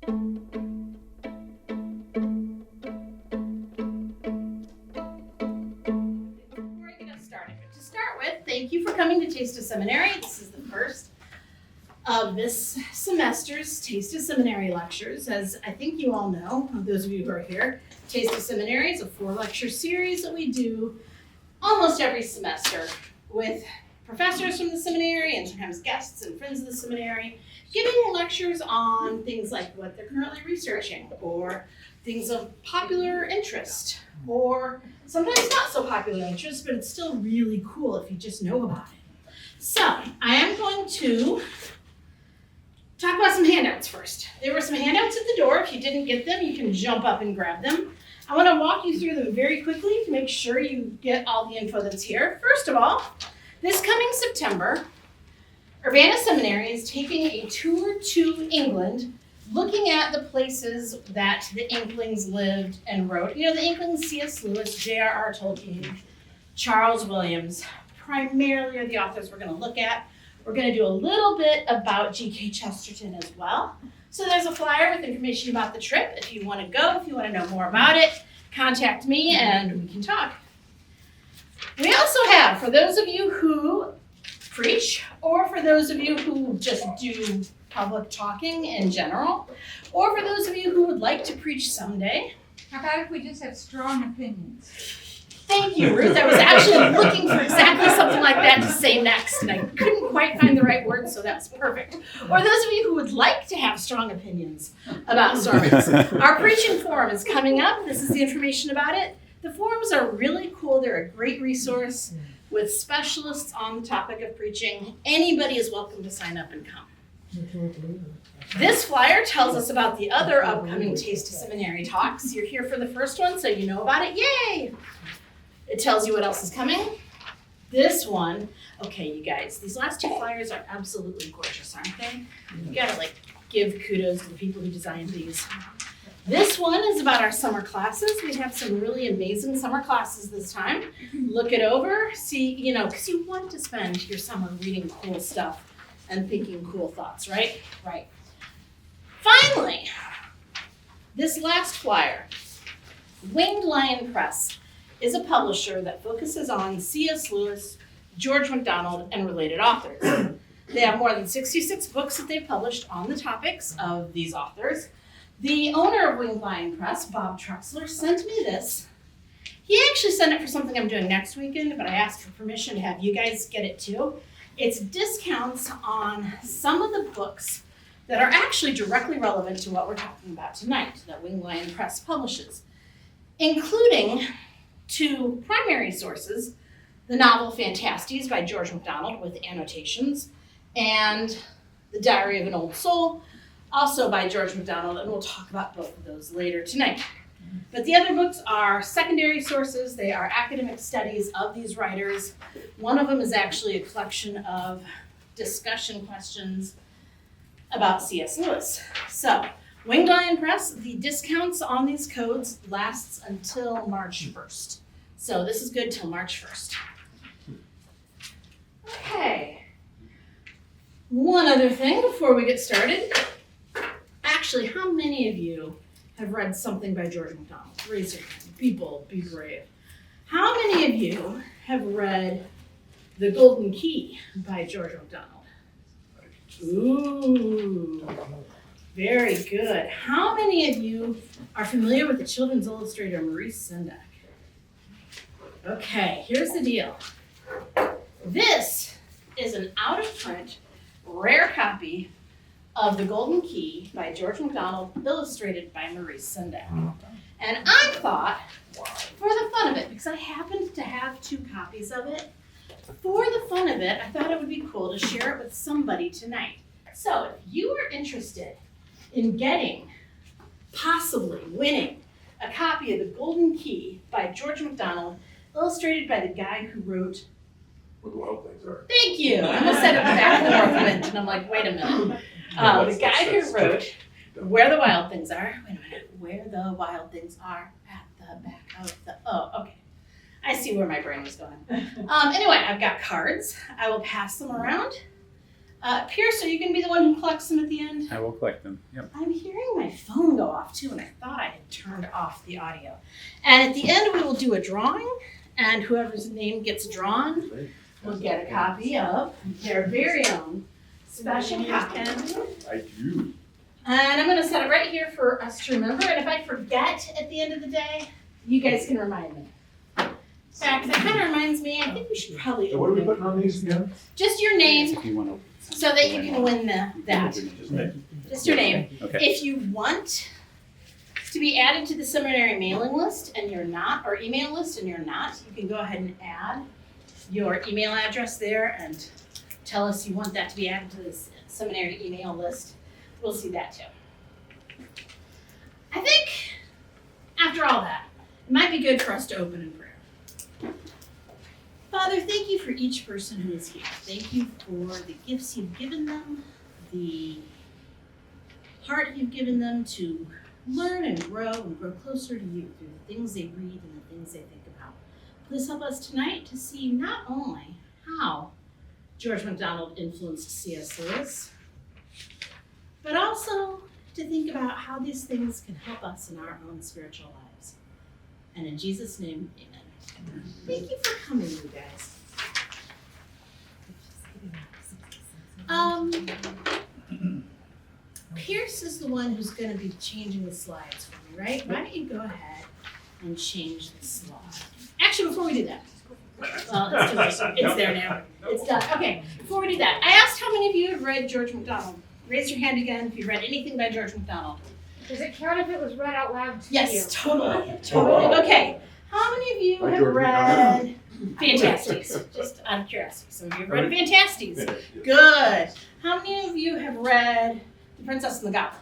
Thank you for coming to Taste of Seminary. This is the first of this semester's Taste of Seminary lectures. As I think you all know, those of you who are here, Taste of Seminary is a 4-lecture series that we do almost every semester with professors from the seminary and sometimes guests and friends of the seminary, giving lectures on things like what they're currently researching or things of popular interest, or sometimes not so popular interest, but it's still really cool if you just know about it. So I am going to talk about some handouts first. There were some handouts at the door. If you didn't get them, you can jump up and grab them. I want to walk you through them very quickly to make sure you get all the info that's here. First of all, this coming September, Urbana Seminary is taking a tour to England, looking at the places that the Inklings lived and wrote. You know, the Inklings, C.S. Lewis, J.R.R. Tolkien, Charles Williams, primarily are the authors we're going to look at. We're going to do a little bit about G.K. Chesterton as well. So there's a flyer with information about the trip. If you want to go, if you want to know more about it, contact me and we can talk. We also have, for those of you who preach, or for those of you who just do public talking in general, or for those of you who would like to preach someday. How about if we just have strong opinions? Thank you, Ruth. I was actually looking for exactly something like that to say next, and I couldn't quite find the right word, so that's perfect. Or those of you who would like to have strong opinions about sermons. Our preaching forum is coming up. This is the information about it. The forums are really cool. They're a great resource with specialists on the topic of preaching. Anybody is welcome to sign up and come. This flyer tells us about the other upcoming Taste of Seminary talks. You're here for the first one, so you know about it. Yay! It tells you what else is coming. This one, okay, you guys, these last 2 flyers are absolutely gorgeous, aren't they? You gotta give kudos to the people who designed these. This one is about our summer classes. We have some really amazing summer classes this time. Look it over, see, because you want to spend your summer reading cool stuff and thinking cool thoughts, right? Right. Finally, this last flyer, Winged Lion Press is a publisher that focuses on C.S. Lewis, George MacDonald, and related authors. They have more than 66 books that they've published on the topics of these authors. The owner of Winged Lion Press, Bob Trexler, sent me this. He actually sent it for something I'm doing next weekend, but I asked for permission to have you guys get it too. It's discounts on some of the books that are actually directly relevant to what we're talking about tonight, that Winged Lion Press publishes, including 2 primary sources, the novel Phantastes by George MacDonald with annotations, and The Diary of an Old Soul, also by George MacDonald, and we'll talk about both of those later tonight. But the other books are secondary sources. They are academic studies of these writers. One of them is actually a collection of discussion questions about C.S. Lewis. So, Winged Lion Press, the discounts on these codes lasts until March 1st. So this is good till March 1st. Okay. One other thing before we get started. Actually, how many of you have read something by George MacDonald? Raise your hand. People, be brave. How many of you have read The Golden Key by George MacDonald? Ooh, very good. How many of you are familiar with the children's illustrator Maurice Sendak? Okay, here's the deal. This is an out-of-print, rare copy of The Golden Key by George MacDonald, illustrated by Maurice Sendak. And I thought, for the fun of it, because I happened to have 2 copies of it, for the fun of it, I thought it would be cool to share it with somebody tonight. So if you are interested in getting, possibly winning, a copy of The Golden Key by George MacDonald, illustrated by the guy who wrote What the Wild Things Are. Thank you. I almost said it at the back of the North Wind, and I'm like, wait a minute. The guy who wrote Where the Wild Things Are. Wait a minute. Where the Wild Things Are at the back of the. Oh, okay. I see where my brain was going. Anyway, I've got cards. I will pass them around. Pierce, are you going to be the one who collects them at the end? I will collect them. Yep. I'm hearing my off the audio. And at the end, we will do a drawing, and whoever's name gets drawn will get a copy of their very own special copy. I do. And I'm going to set it right here for us to remember. And if I forget at the end of the day, you guys can remind me. In fact, that kind of reminds me, I think we should probably So what are we open putting on these again? just your name If you want so that you can win that. Just your name. Okay. If you want to be added to the seminary mailing list and you're not, or email list and you're not, you can go ahead and add your email address there and tell us you want that to be added to the seminary email list. We'll see that too. I think after all that, it might be good for us to open in prayer. Father, thank you for each person who is here. Thank you for the gifts you've given them, the heart you've given them to learn and grow closer to you through the things they read and the things they think about. Please help us tonight to see not only how George MacDonald influenced C.S. Lewis, but also to think about how these things can help us in our own spiritual lives. And in Jesus' name, amen. Thank you for coming, you guys. Pierce is the one who's going to be changing the slides for me, right? Why don't you go ahead and change the slide? Actually, before we do that, well, it's too late. It's there now. It's done. Okay, before we do that, I asked how many of you have read George MacDonald. Raise your hand again if you've read anything by George MacDonald. Does it count if it was read out loud to you? Yes, totally. Okay, how many of you By have George read Fantasties? Just out of curiosity. Some of you have read Fantasties. Good. How many of you have read The Princess and the Goblin?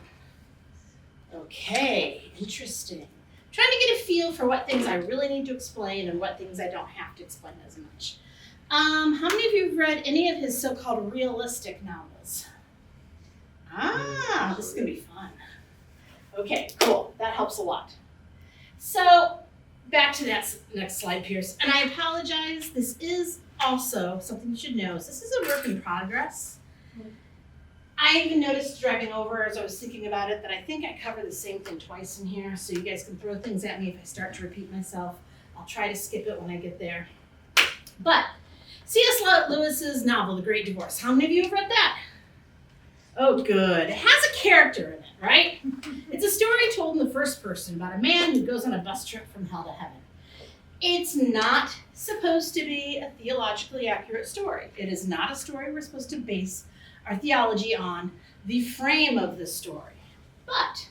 Okay, interesting. Trying to get a feel for what things I really need to explain and what things I don't have to explain as much. How many of you have read any of his so-called realistic novels? This is going to be fun. Okay, cool. That helps a lot. So, back to that next slide, Pierce. And I apologize. This is also something you should know. This is a work in progress. I even noticed driving over as I was thinking about it that I think I cover the same thing twice in here, so you guys can throw things at me if I start to repeat myself. I'll try to skip it when I get there. But C.S. Lewis's novel, The Great Divorce. How many of you have read that? Oh, good. It has a character in it, right? It's a story told in the first person about a man who goes on a bus trip from hell to heaven. It's not supposed to be a theologically accurate story. It is not a story we're supposed to base our theology on the frame of the story. But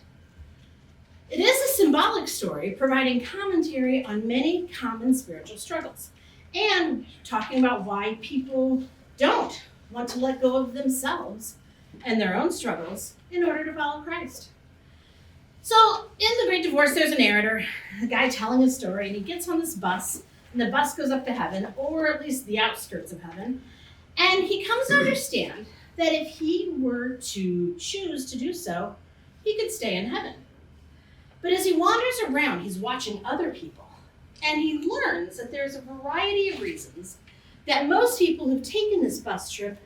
it is a symbolic story providing commentary on many common spiritual struggles and talking about why people don't want to let go of themselves and their own struggles in order to follow Christ. So in The Great Divorce, there's a narrator, a guy telling a story, and he gets on this bus, and the bus goes up to heaven, or at least the outskirts of heaven, and he comes to understand that if he were to choose to do so, he could stay in heaven. But as he wanders around, he's watching other people, and he learns that there's a variety of reasons that most people who've taken this bus trip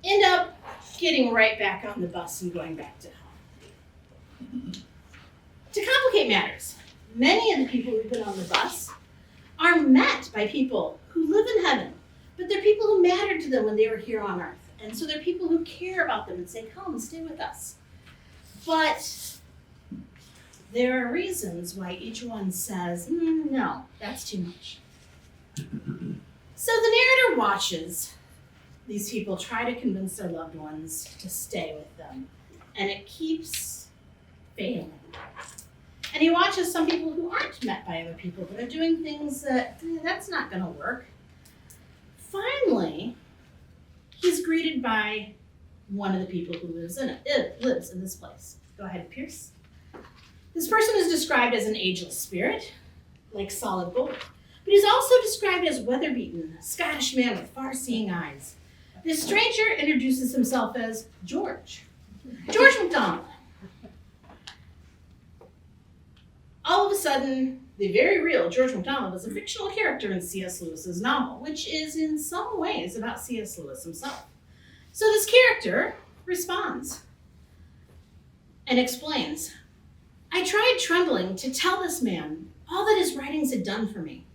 end up getting right back on the bus and going back to home. To complicate matters, many of the people who've been on the bus are met by people who live in heaven, but they're people who mattered to them when they were here on earth. And so they're people who care about them and say, come and stay with us. But there are reasons why each one says, no, that's too much. So the narrator watches these people try to convince their loved ones to stay with them. And it keeps failing. And he watches some people who aren't met by other people that are doing things that, that's not going to work. Finally, he's greeted by one of the people who lives in this place. Go ahead, Pierce. This person is described as an ageless spirit, like solid gold. But he's also described as weather-beaten, a Scottish man with far-seeing eyes. This stranger introduces himself as George MacDonald. All of a sudden, the very real George MacDonald is a fictional character in C.S. Lewis's novel, which is in some ways about C.S. Lewis himself. So this character responds and explains I tried trembling to tell this man all that his writings had done for me.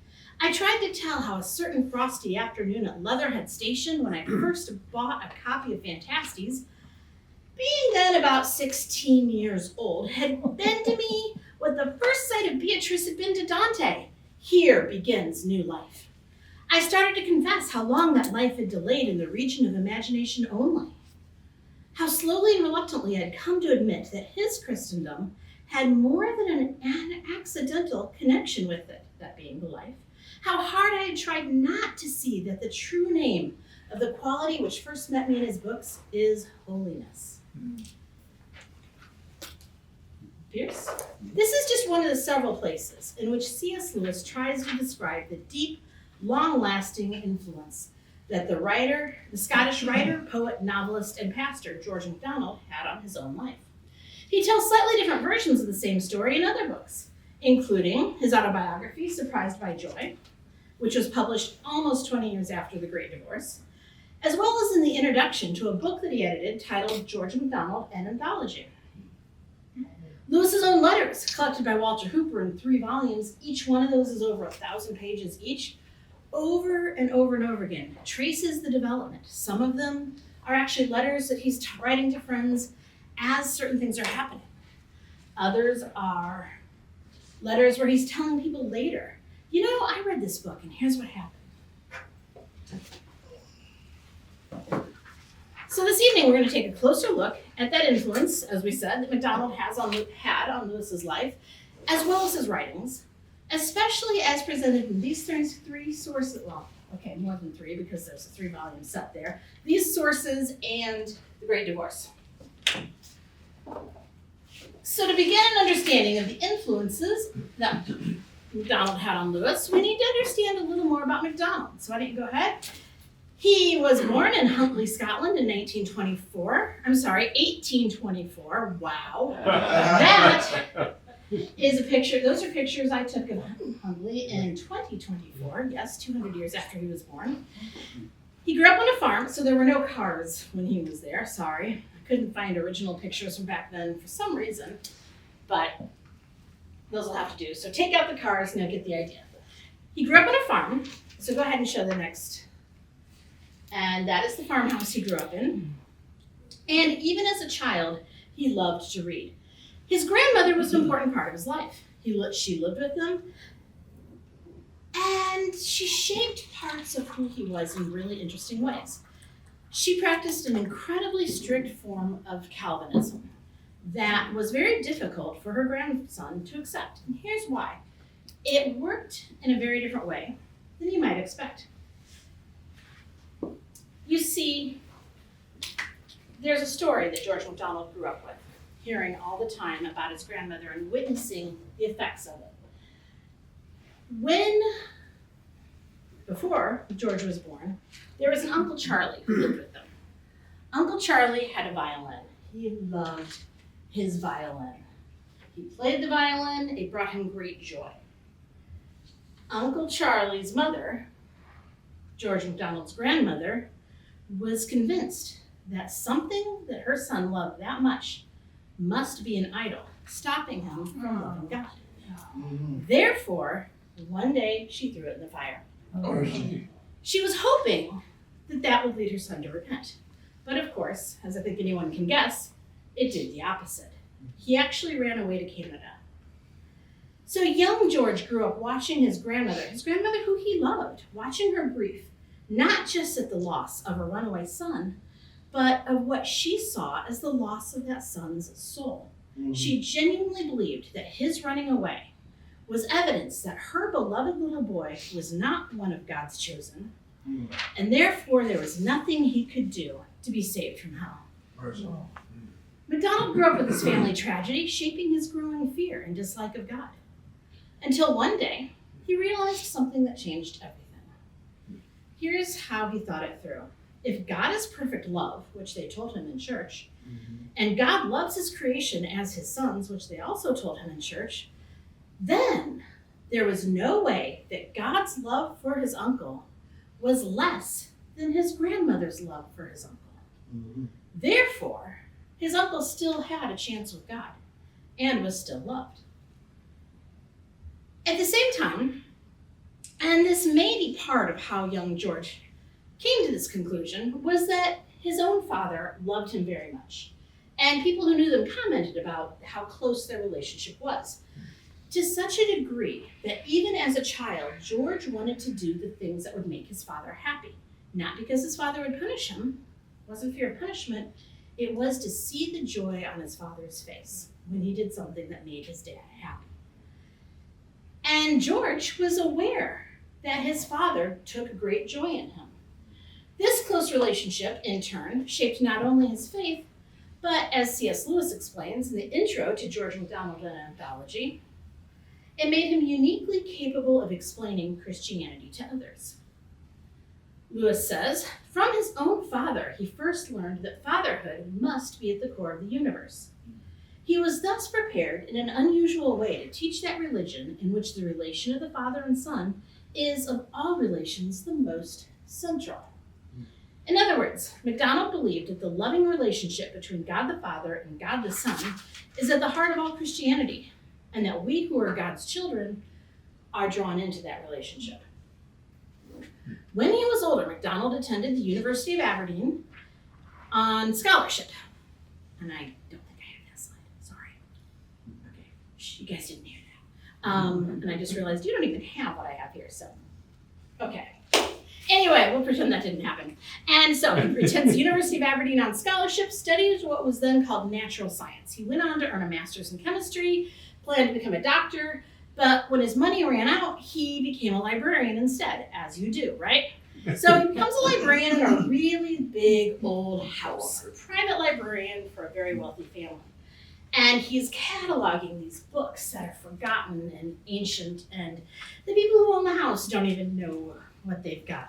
I tried to tell how a certain frosty afternoon at Leatherhead Station, when I first bought a copy of Fantastes, being then about 16 years old, had been to me what the first sight of Beatrice had been to Dante. Here begins new life. I started to confess how long that life had delayed in the region of imagination only. How slowly and reluctantly I had come to admit that his Christendom had more than an accidental connection with it, that being the life. How hard I had tried not to see that the true name of the quality which first met me in his books is holiness. Pierce? This is just one of the several places in which C.S. Lewis tries to describe the deep, long-lasting influence that the Scottish writer, poet, novelist, and pastor George MacDonald had on his own life. He tells slightly different versions of the same story in other books, including his autobiography, Surprised by Joy, which was published almost 20 years after the Great Divorce, as well as in the introduction to a book that he edited titled George MacDonald, an Anthology. Lewis's own letters, collected by Walter Hooper in 3 volumes, each one of those is over 1,000 pages each, over and over and over again, traces the development. Some of them are actually letters that he's writing to friends as certain things are happening. Others are letters where he's telling people later, you know, I read this book and here's what happened. So this evening we're going to take a closer look at that influence, as we said, that MacDonald had on Lewis's life, as well as his writings, especially as presented in these 3 sources, well, okay, more than 3 because there's a 3-volume set there, these sources and the Great Divorce. So to begin an understanding of the influences that MacDonald had on Lewis, we need to understand a little more about MacDonald. So why don't you go ahead? He was born in Huntly, Scotland in 1824. Wow. That is a picture, those are pictures I took of Huntly in 2024, yes, 200 years after he was born. He grew up on a farm, so there were no cars when he was there, sorry. I couldn't find original pictures from back then for some reason, but those will have to do. So take out the cars and you'll get the idea. He grew up on a farm, so go ahead and show the next. And that is the farmhouse he grew up in. And even as a child, he loved to read. His grandmother was an important part of his life. She lived with him, and she shaped parts of who he was in really interesting ways. She practiced an incredibly strict form of Calvinism that was very difficult for her grandson to accept. And here's why. It worked in a very different way than you might expect. You see, there's a story that George MacDonald grew up with, hearing all the time about his grandmother and witnessing the effects of it. Before George was born, there was an Uncle Charlie who lived with them. Uncle Charlie had a violin. He loved his violin. He played the violin, it brought him great joy. Uncle Charlie's mother, George MacDonald's grandmother, was convinced that something that her son loved that much must be an idol, stopping him from loving God. Therefore, one day she threw it in the fire. She was hoping that that would lead her son to repent. But of course, as I think anyone can guess, it did the opposite. He actually ran away to Canada. So young George grew up watching his grandmother who he loved, watching her grief, not just at the loss of a runaway son, but of what she saw as the loss of that son's soul. She genuinely believed that his running away was evidence that her beloved little boy was not one of God's chosen, and therefore there was nothing he could do to be saved from hell. MacDonald grew up with this family tragedy, shaping his growing fear and dislike of God, until one day he realized something that changed everything. Here's how he thought it through. If God is perfect love, which they told him in church, and God loves his creation as his sons, which they also told him in church, then there was no way that God's love for his uncle was less than his grandmother's love for his uncle. Therefore, his uncle still had a chance with God. and was still loved. At the same time, and this may be part of how young George came to this conclusion, was that his own father loved him very much. And people who knew them commented about how close their relationship was. To such a degree that even as a child, George wanted to do the things that would make his father happy. Not because his father would punish him, it wasn't fear of punishment, it was to see the joy on his father's face when he did something that made his dad happy. And George was aware that his father took great joy in him. This close relationship, in turn, shaped not only his faith, but as C.S. Lewis explains in the intro to George MacDonald and Anthology, it made him uniquely capable of explaining Christianity to others. Lewis says, from his own father, he first learned that fatherhood must be at the core of the universe. He was thus prepared in an unusual way to teach that religion in which the relation of the father and son is of all relations the most central. In other words, MacDonald believed that the loving relationship between God the Father and God the Son is at the heart of all Christianity, and that we who are God's children are drawn into that relationship. When he was older, MacDonald attended the University of Aberdeen on scholarship. And I don't think I have that slide, sorry. Okay, you guys didn't hear that. And I just realized you don't even have what I have here, so, okay. Anyway, we'll pretend that didn't happen. And so he attends the University of Aberdeen on scholarship, studied what was then called natural science. He went on to earn a master's in chemistry, planned to become a doctor, but when his money ran out, he became a librarian instead, as you do, right? So he becomes a librarian in a really big old house, a private librarian for a very wealthy family. And he's cataloging these books that are forgotten and ancient, and the people who own the house don't even know what they've got.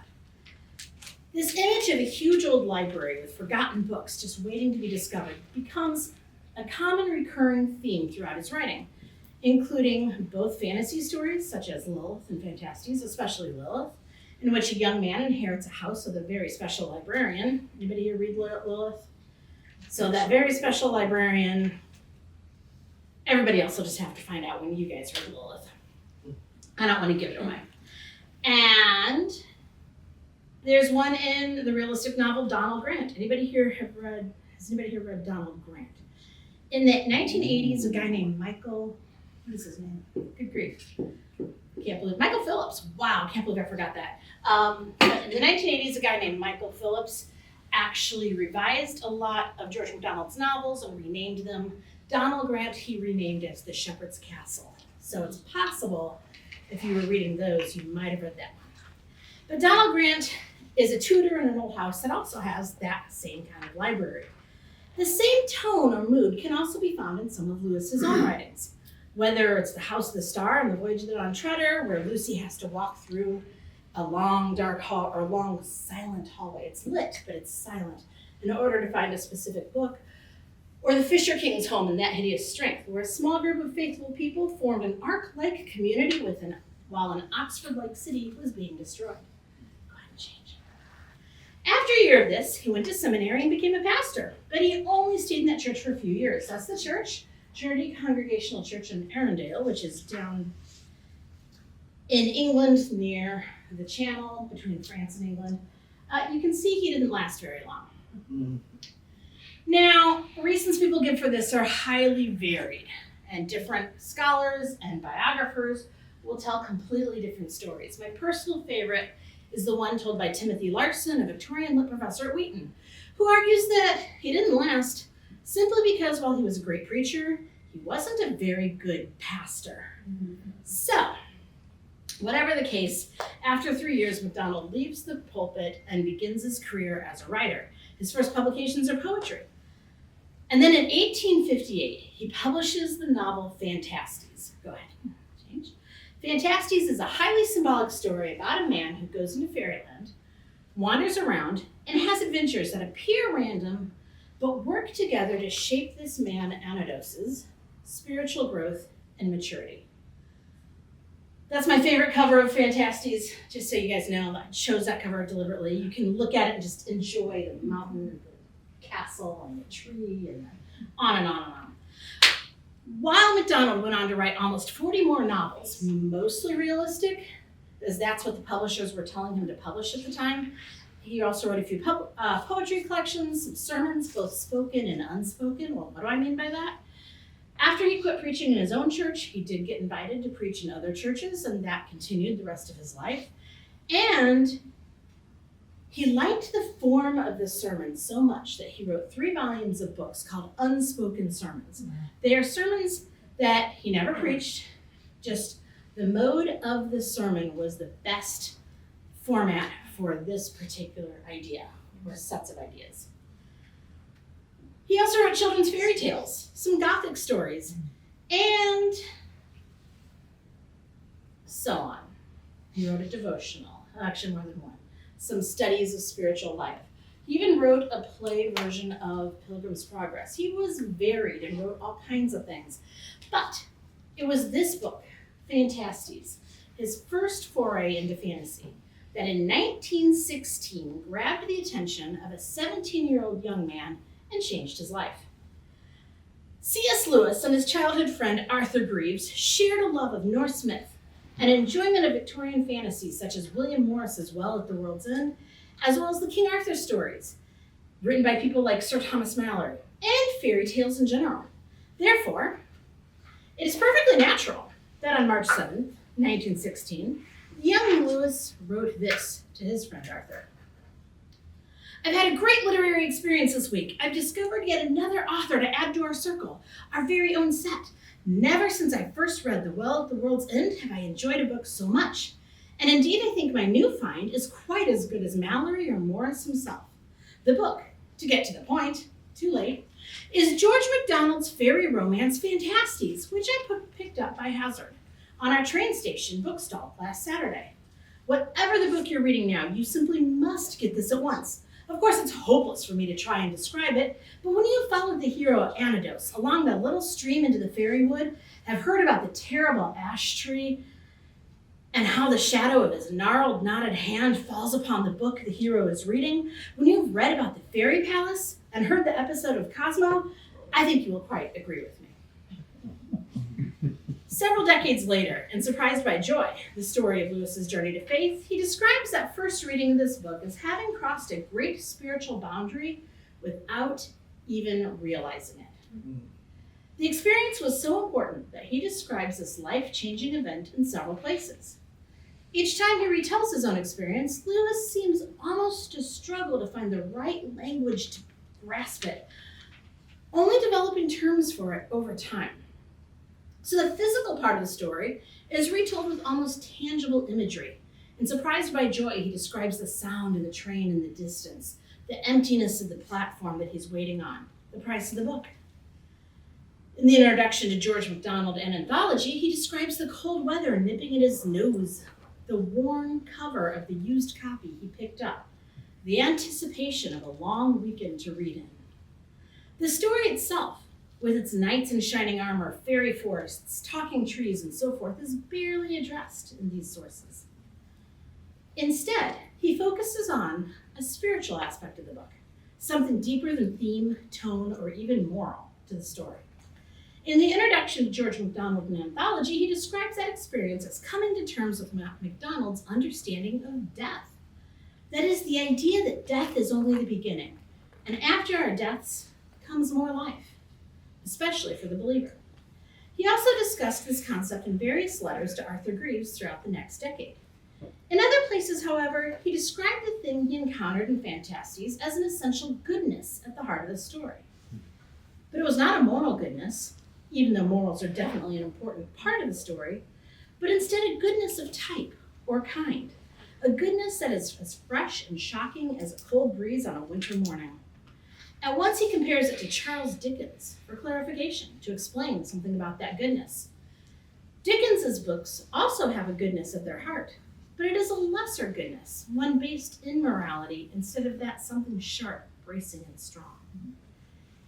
This image of a huge old library with forgotten books just waiting to be discovered becomes a common recurring theme throughout his writing, including both fantasy stories such as Lilith and Phantastes, especially Lilith, in which a young man inherits a house with a very special librarian. Anybody here read Lilith? So that very special librarian, everybody else will just have to find out when you guys read Lilith. I don't want to give it away. And there's one in the realistic novel Donald Grant. Has anybody here read Donald Grant? In the 1980s, a guy named Michael, what is his name? Good grief. Can't believe, Michael Phillips. Wow, can't believe I forgot that. In the 1980s, a guy named Michael Phillips actually revised a lot of George MacDonald's novels and renamed them. Donald Grant, he renamed as The Shepherd's Castle. So it's possible, if you were reading those, you might have read that one. But Donald Grant is a tutor in an old house that also has that same kind of library. The same tone or mood can also be found in some of Lewis's own writings, whether it's The House of the Star and The Voyage of the Dawn Treader, where Lucy has to walk through a long, dark hall, or long, silent hallway. It's lit, but it's silent, in order to find a specific book. Or The Fisher King's Home in That Hideous Strength, where a small group of faithful people formed an Ark-like community while an Oxford-like city was being destroyed. Go ahead and change. After a year of this, he went to seminary and became a pastor, but he only stayed in that church for a few years. That's the church, Trinity Congregational Church in Arundel, which is down in England near the Channel between France and England. You can see he didn't last very long. Mm-hmm. Now, reasons people give for this are highly varied, and different scholars and biographers will tell completely different stories. My personal favorite is the one told by Timothy Larson, a Victorian lit professor at Wheaton, who argues that he didn't last simply because while he was a great preacher, he wasn't a very good pastor. Mm-hmm. So, whatever the case, after 3 years, MacDonald leaves the pulpit and begins his career as a writer. His first publications are poetry. And then in 1858, he publishes the novel Phantastes. Go ahead, change. Phantastes is a highly symbolic story about a man who goes into fairyland, wanders around, and has adventures that appear random, but work together to shape this man Anodos's spiritual growth and maturity. That's my favorite cover of Phantastes, just so you guys know. I chose that cover deliberately. You can look at it and just enjoy the mountain, and the castle, and the tree, and on and on and on. While MacDonald went on to write almost 40 more novels, mostly realistic, as that's what the publishers were telling him to publish at the time, he also wrote a few poetry collections, some sermons, both spoken and unspoken. Well, what do I mean by that? After he quit preaching in his own church, he did get invited to preach in other churches, and that continued the rest of his life. And he liked the form of the sermon so much that he wrote 3 volumes of books called Unspoken Sermons. They are sermons that he never preached, just the mode of the sermon was the best format for this particular idea, or sets of ideas. He also wrote children's fairy tales, some Gothic stories, and so on. He wrote a devotional, actually more than one, some studies of spiritual life. He even wrote a play version of Pilgrim's Progress. He was varied and wrote all kinds of things. But it was this book, Fantastes, his first foray into fantasy, that in 1916 grabbed the attention of a 17-year-old young man and changed his life. C.S. Lewis and his childhood friend Arthur Greeves shared a love of Norse myth, an enjoyment of Victorian fantasies such as William Morris's Well at the World's End, as well as the King Arthur stories, written by people like Sir Thomas Malory, and fairy tales in general. Therefore, it is perfectly natural that on March 7th, 1916, young Lewis wrote this to his friend Arthur. I've had a great literary experience this week. I've discovered yet another author to add to our circle, our very own set. Never since I first read The Well at the World's End have I enjoyed a book so much. And indeed, I think my new find is quite as good as Malory or Morris himself. The book, to get to the point, too late, is George MacDonald's fairy romance Fantastes, which I picked up by hazard on our train station bookstall last Saturday. Whatever the book you're reading now, you simply must get this at once. Of course, it's hopeless for me to try and describe it, but when you followed the hero Anados along the little stream into the fairy wood, have heard about the terrible ash tree, and how the shadow of his gnarled, knotted hand falls upon the book the hero is reading, when you've read about the fairy palace and heard the episode of Cosmo, I think you will quite agree with me. Several decades later, and surprised by joy, the story of Lewis's journey to faith, he describes that first reading of this book as having crossed a great spiritual boundary without even realizing it. The experience was so important that he describes this life-changing event in several places. Each time he retells his own experience, Lewis seems almost to struggle to find the right language to grasp it, only developing terms for it over time. So the physical part of the story is retold with almost tangible imagery. And surprised by joy, he describes the sound of the train in the distance, the emptiness of the platform that he's waiting on, the price of the book. In the introduction to George MacDonald, an anthology, he describes the cold weather nipping at his nose, the worn cover of the used copy he picked up, the anticipation of a long weekend to read in. The story itself, with its knights in shining armor, fairy forests, talking trees, and so forth, is barely addressed in these sources. Instead, he focuses on a spiritual aspect of the book, something deeper than theme, tone, or even moral to the story. In the introduction to George MacDonald, an anthology, he describes that experience as coming to terms with MacDonald's understanding of death. That is, the idea that death is only the beginning, and after our deaths comes more life, especially for the believer. He also discussed this concept in various letters to Arthur Greeves throughout the next decade. In other places, however, he described the thing he encountered in Fantastes as an essential goodness at the heart of the story. But it was not a moral goodness, even though morals are definitely an important part of the story, but instead a goodness of type or kind, a goodness that is as fresh and shocking as a cold breeze on a winter morning. At once he compares it to Charles Dickens for clarification, to explain something about that goodness. Dickens's books also have a goodness at their heart, but it is a lesser goodness, one based in morality instead of that something sharp, bracing, and strong.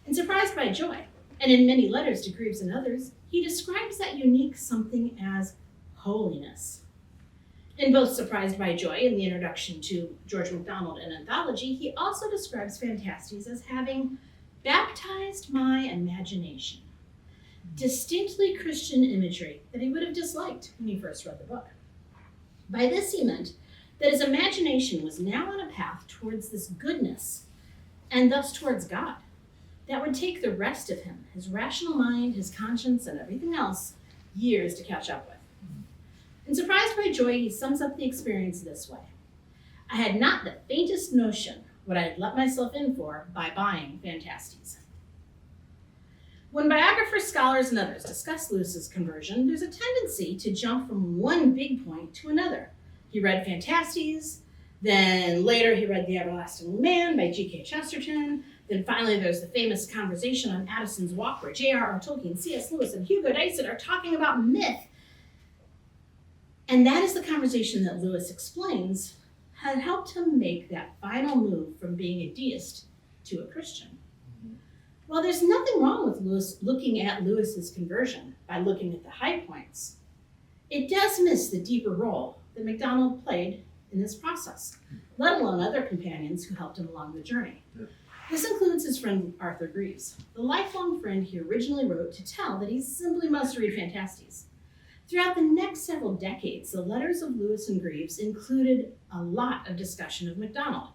In Surprised by Joy, and in many letters to Greeves and others, he describes that unique something as holiness. In both Surprised by Joy and the introduction to George MacDonald, an anthology, he also describes Fantastes as having baptized my imagination. distinctly Christian imagery that he would have disliked when he first read the book. By this he meant that his imagination was now on a path towards this goodness, and thus towards God, that would take the rest of him, his rational mind, his conscience, and everything else, years to catch up with. And surprised by joy, he sums up the experience this way. I had not the faintest notion what I had let myself in for by buying Fantastes. When biographers, scholars, and others discuss Lewis's conversion, there's a tendency to jump from one big point to another. He read Fantastes, then later he read The Everlasting Man by G.K. Chesterton, then finally there's the famous conversation on Addison's Walk where J.R.R. Tolkien, C.S. Lewis, and Hugo Dyson are talking about myth. And that is the conversation that Lewis explains had helped him make that final move from being a deist to a Christian. While there's nothing wrong with Lewis looking at Lewis's conversion by looking at the high points, it does miss the deeper role that MacDonald played in this process, let alone other companions who helped him along the journey. This includes his friend Arthur Greeves, the lifelong friend he originally wrote to tell that he simply must read Fantastes. Throughout the next several decades, the letters of Lewis and Greeves included a lot of discussion of MacDonald,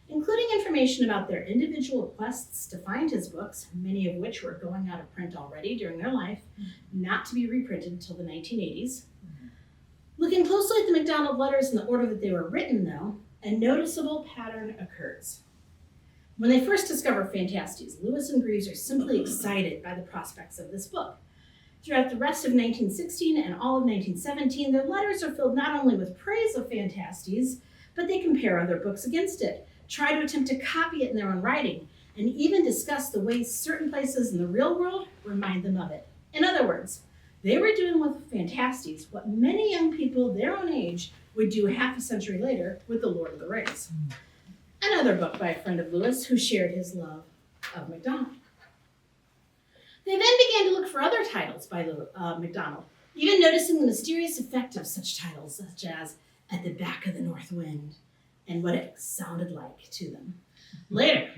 including information about their individual quests to find his books, many of which were going out of print already during their life, not to be reprinted until the 1980s. Looking closely at the MacDonald letters in the order that they were written, though, a noticeable pattern occurs. When they first discover Fantastes, Lewis and Greeves are simply excited by the prospects of this book. Throughout the rest of 1916 and all of 1917, their letters are filled not only with praise of Fantastes, but they compare other books against it, try to attempt to copy it in their own writing, and even discuss the ways certain places in the real world remind them of it. In other words, they were doing with Fantastes what many young people their own age would do half a century later with The Lord of the Rings, another book by a friend of Lewis who shared his love of MacDonald. They then began to look for other titles by MacDonald, even noticing the mysterious effect of such titles, such as At the Back of the North Wind, and what it sounded like to them. Later,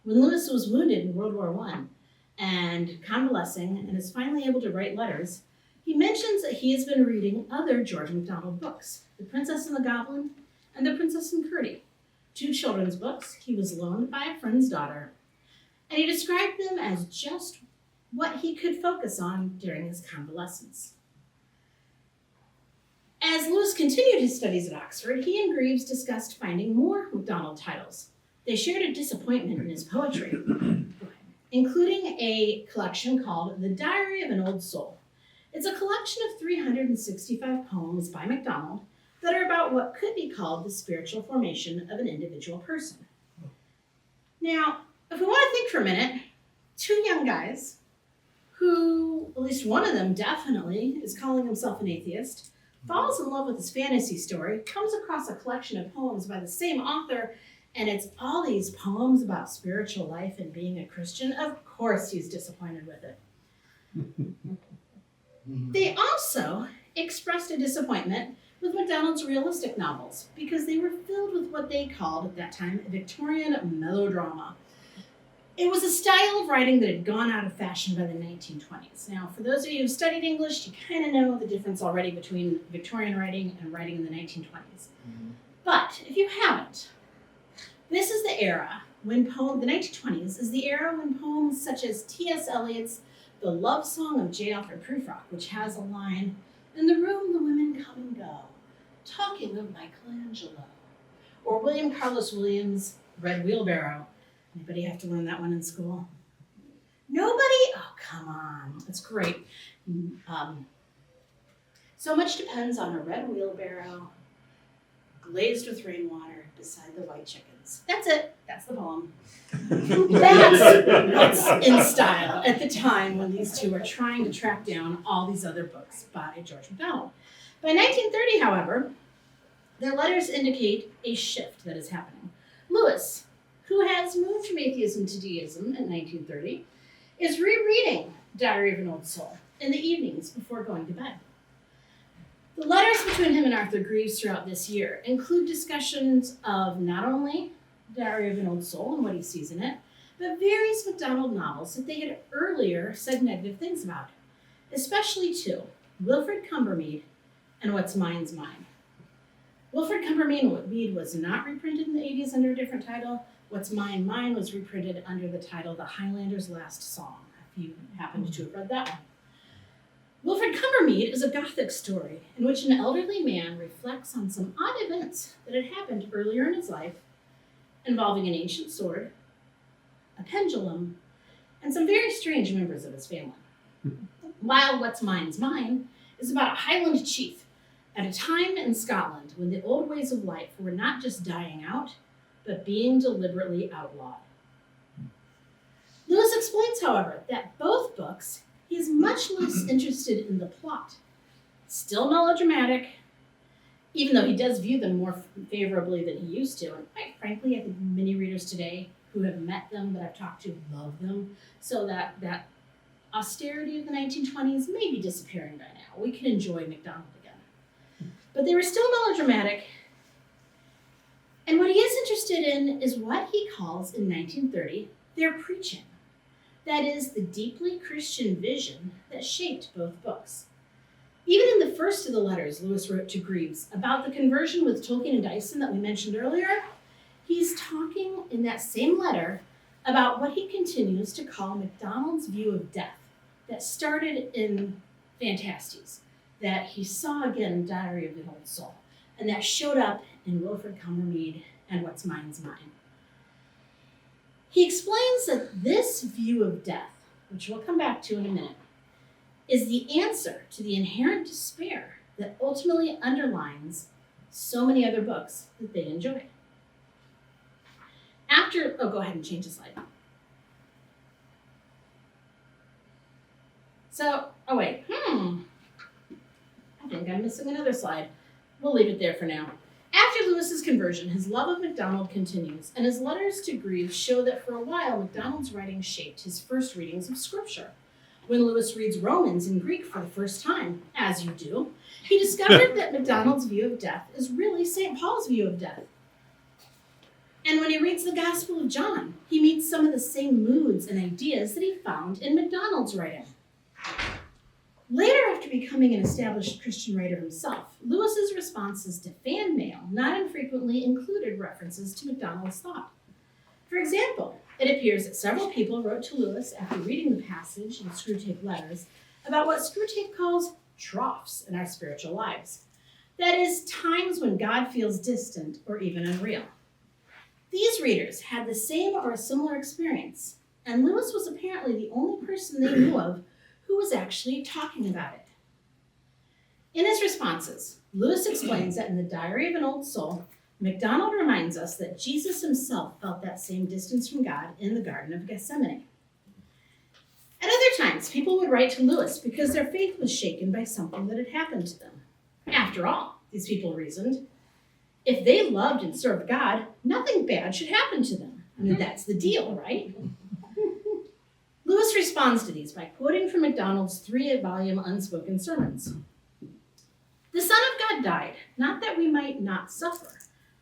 when Lewis was wounded in World War I and convalescing and is finally able to write letters, he mentions that he has been reading other George MacDonald books, The Princess and the Goblin and The Princess and Curdie, two children's books he was loaned by a friend's daughter, and he described them as just what he could focus on during his convalescence. As Lewis continued his studies at Oxford, he and Greeves discussed finding more MacDonald titles. They shared a disappointment in his poetry, including a collection called The Diary of an Old Soul. It's a collection of 365 poems by MacDonald that are about what could be called the spiritual formation of an individual person. Now, if we want to think for a minute, two young guys who, at least one of them definitely, is calling himself an atheist, falls in love with his fantasy story, comes across a collection of poems by the same author, and it's all these poems about spiritual life and being a Christian. Of course he's disappointed with it. They also expressed a disappointment with MacDonald's realistic novels because they were filled with what they called at that time Victorian melodrama. It was a style of writing that had gone out of fashion by the 1920s. Now, for those of you who've studied English, you kind of know the difference already between Victorian writing and writing in the 1920s. But if you haven't, this is the era when the 1920s is the era when poems such as T.S. Eliot's The Love Song of J. Alfred Prufrock, which has a line, "In the room the women come and go, talking of Michelangelo," or William Carlos Williams' Red Wheelbarrow. Anybody have to learn that one in school? Nobody? Oh, come on. That's great. So much depends on a red wheelbarrow glazed with rainwater beside the white chickens. That's it. That's the poem. That's what's in style at the time when these two are trying to track down all these other books by George MacDonald. By 1930, however, their letters indicate a shift that is happening. Lewis, who has moved from atheism to deism in 1930, is rereading Diary of an Old Soul in the evenings before going to bed. The letters between him and Arthur Greeves throughout this year include discussions of not only Diary of an Old Soul and what he sees in it, but various MacDonald novels that they had earlier said negative things about. especially two, Wilfred Cumbermead and What's Mine's Mine. Wilfred Cumbermead was not reprinted in the 80s under a different title. What's Mine was reprinted under the title The Highlander's Last Song, if you happen to have read that one. Wilfred Cumbermead is a Gothic story in which an elderly man reflects on some odd events that had happened earlier in his life involving an ancient sword, a pendulum, and some very strange members of his family. While What's Mine's Mine is about a Highland chief at a time in Scotland when the old ways of life were not just dying out, but being deliberately outlawed. Lewis explains, however, that both books he is much less interested in the plot. Still melodramatic, even though he does view them more favorably than he used to. And quite frankly, I think many readers today who have met them, that I've talked to, love them. So that austerity of the 1920s may be disappearing by now. We can enjoy MacDonald again. But they were still melodramatic. And what he is interested in is what he calls, in 1930, their preaching. That is, the deeply Christian vision that shaped both books. Even in the first of the letters Lewis wrote to Greaves about the conversion with Tolkien and Dyson that we mentioned earlier, he's talking in that same letter about what he continues to call MacDonald's view of death that started in Phantastes, that he saw again in Diary of an Old Soul, and that showed up in Wilfred Cumbermead and What's Mine's Mine. He explains that this view of death, which we'll come back to in a minute, is the answer to the inherent despair that ultimately underlines so many other books that they enjoy. Go ahead and change the slide. I think I'm missing another slide. We'll leave it there for now. After Lewis's conversion, his love of MacDonald continues, and his letters to Greaves show that for a while MacDonald's writing shaped his first readings of Scripture. When Lewis reads Romans in Greek for the first time, as you do, he discovered that MacDonald's view of death is really St. Paul's view of death. And when he reads the Gospel of John, he meets some of the same moods and ideas that he found in MacDonald's writing. Later, after becoming an established Christian writer himself, Lewis's responses to fan mail not infrequently included references to MacDonald's thought. For example, it appears that several people wrote to Lewis after reading the passage in Screwtape Letters about what Screwtape calls troughs in our spiritual lives. That is, times when God feels distant or even unreal. These readers had the same or a similar experience, and Lewis was apparently the only person they knew of who was actually talking about it. In his responses, Lewis explains that in the Diary of an Old Soul, MacDonald reminds us that Jesus himself felt that same distance from God in the Garden of Gethsemane. At other times, people would write to Lewis because their faith was shaken by something that had happened to them. After all, these people reasoned, if they loved and served God, nothing bad should happen to them. I mean, that's the deal, right? Lewis responds to these by quoting from MacDonald's 3-volume Unspoken Sermons. The Son of God died, not that we might not suffer,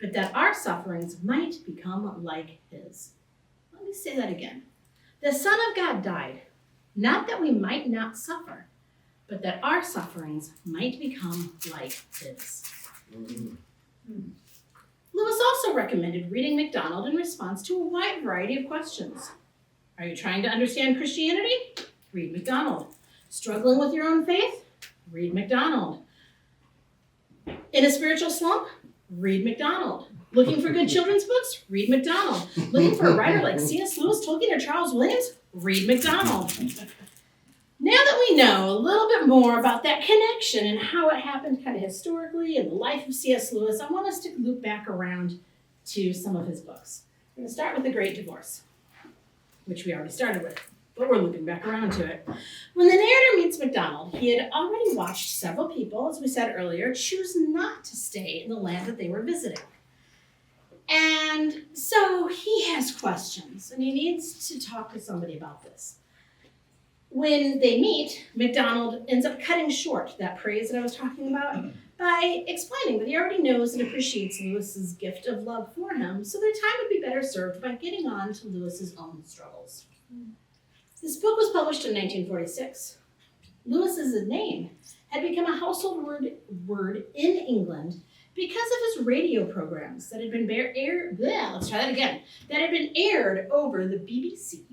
but that our sufferings might become like his. Let me say that again. The Son of God died, not that we might not suffer, but that our sufferings might become like his. Lewis also recommended reading MacDonald in response to a wide variety of questions. Are you trying to understand Christianity? Read MacDonald. Struggling with your own faith? Read MacDonald. In a spiritual slump? Read MacDonald. Looking for good children's books? Read MacDonald. Looking for a writer like C.S. Lewis, Tolkien, or Charles Williams? Read MacDonald. Now that we know a little bit more about that connection and how it happened kind of historically in the life of C.S. Lewis, I want us to loop back around to some of his books. We're going to start with The Great Divorce, which we already started with, but we're looping back around to it. When the narrator meets MacDonald, he had already watched several people, as we said earlier, choose not to stay in the land that they were visiting. And so he has questions, and he needs to talk to somebody about this. When they meet, MacDonald ends up cutting short that praise that I was talking about by explaining that he already knows and appreciates Lewis's gift of love for him, so their time would be better served by getting on to Lewis's own struggles. This book was published in 1946. Lewis's name had become a household word in England because of his radio programs that had been aired over the BBC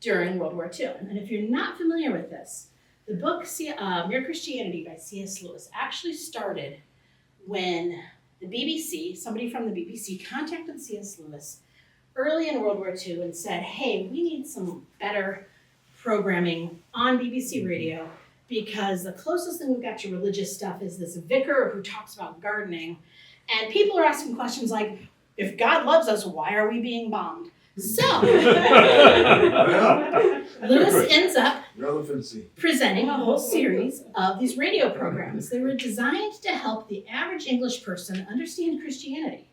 during World War II. And if you're not familiar with this, the book Mere Christianity by C.S. Lewis actually started when the BBC, somebody from the BBC, contacted C.S. Lewis early in World War II and said, hey, we need some better programming on BBC Radio because the closest thing we've got to religious stuff is this vicar who talks about gardening. And people are asking questions like, if God loves us, why are we being bombed? So, Lewis ends up presenting a whole series of these radio programs. They were designed to help the average English person understand Christianity.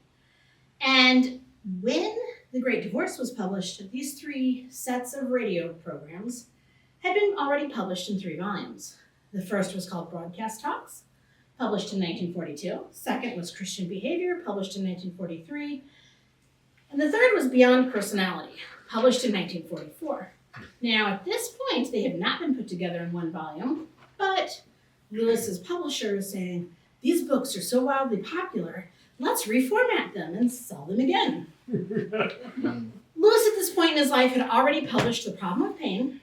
And when The Great Divorce was published, these 3 sets of radio programs had been already published in 3 volumes. The first was called Broadcast Talks, published in 1942. Second was Christian Behavior, published in 1943. And the third was Beyond Personality, published in 1944. Now, at this point, they had not been put together in one volume, but Lewis's publisher was saying, these books are so wildly popular, let's reformat them and sell them again. Lewis, at this point in his life, had already published The Problem of Pain,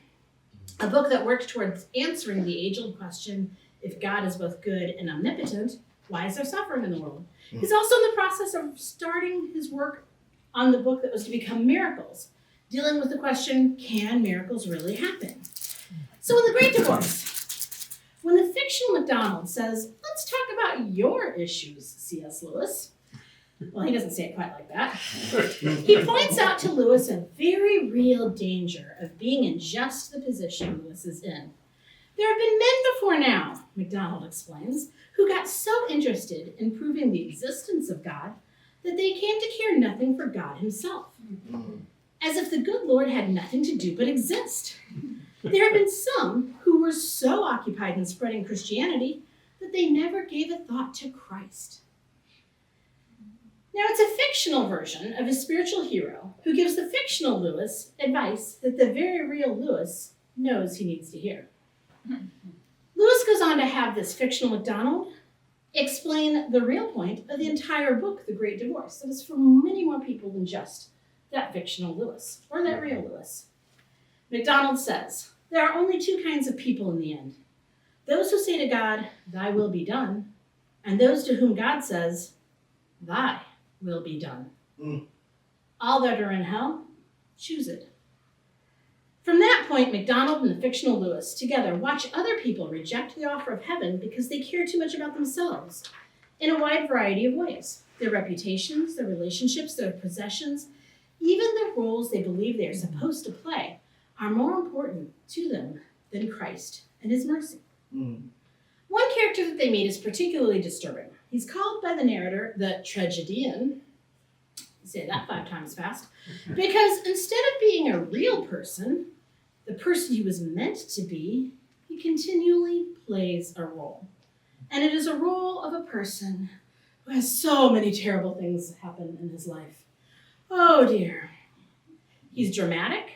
a book that worked towards answering the age-old question, if God is both good and omnipotent, why is there suffering in the world? He's also in the process of starting his work on the book that was to become Miracles, dealing with the question, can miracles really happen? So in The Great Divorce, when the fictional MacDonald says, let's talk about your issues, C.S. Lewis, well, he doesn't say it quite like that. He points out to Lewis a very real danger of being in just the position Lewis is in. There have been men before now, MacDonald explains, who got so interested in proving the existence of God that they came to care nothing for God himself, as if the good Lord had nothing to do but exist. There have been some who were so occupied in spreading Christianity that they never gave a thought to Christ. Now, it's a fictional version of a spiritual hero who gives the fictional Lewis advice that the very real Lewis knows he needs to hear. Lewis goes on to have this fictional MacDonald explain the real point of the entire book, The Great Divorce, that is for many more people than just that fictional Lewis, or that real Lewis. MacDonald says, there are only 2 kinds of people in the end. Those who say to God, thy will be done, and those to whom God says, thy will be done. All that are in hell, choose it. From that point, MacDonald and the fictional Lewis together watch other people reject the offer of heaven because they care too much about themselves in a wide variety of ways. Their reputations, their relationships, their possessions, even the roles they believe they are supposed to play are more important to them than Christ and his mercy. One character that they meet is particularly disturbing. He's called by the narrator the tragedian. Say that 5 times fast. Because instead of being a real person, the person he was meant to be, he continually plays a role. And it is a role of a person who has so many terrible things happen in his life. Oh dear. He's dramatic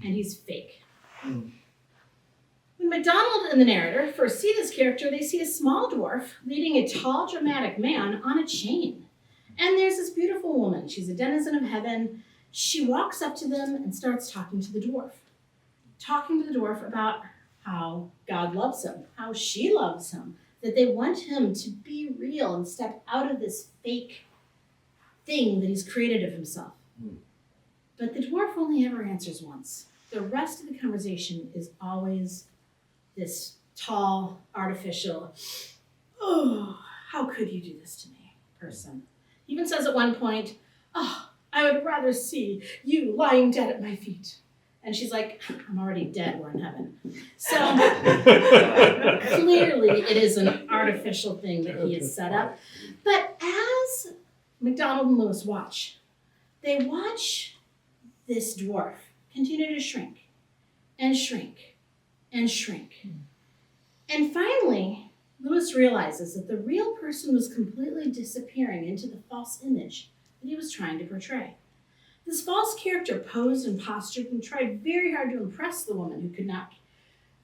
and he's fake. When MacDonald and the narrator first see this character, they see a small dwarf leading a tall, dramatic man on a chain. And there's this beautiful woman. She's a denizen of heaven. She walks up to them and starts talking to the dwarf about how God loves him, how she loves him, that they want him to be real and step out of this fake thing that he's created of himself. But the dwarf only ever answers once. The rest of the conversation is always this tall, artificial, oh, how could you do this to me, person. He even says at one point, oh, I would rather see you lying dead at my feet. And she's like, I'm already dead, we're in heaven. So clearly it is an artificial thing that he has set up. But as MacDonald and Lewis watch, they watch this dwarf continue to shrink and shrink and shrink. And finally, Lewis realizes that the real person was completely disappearing into the false image that he was trying to portray. This false character posed and postured and tried very hard to impress the woman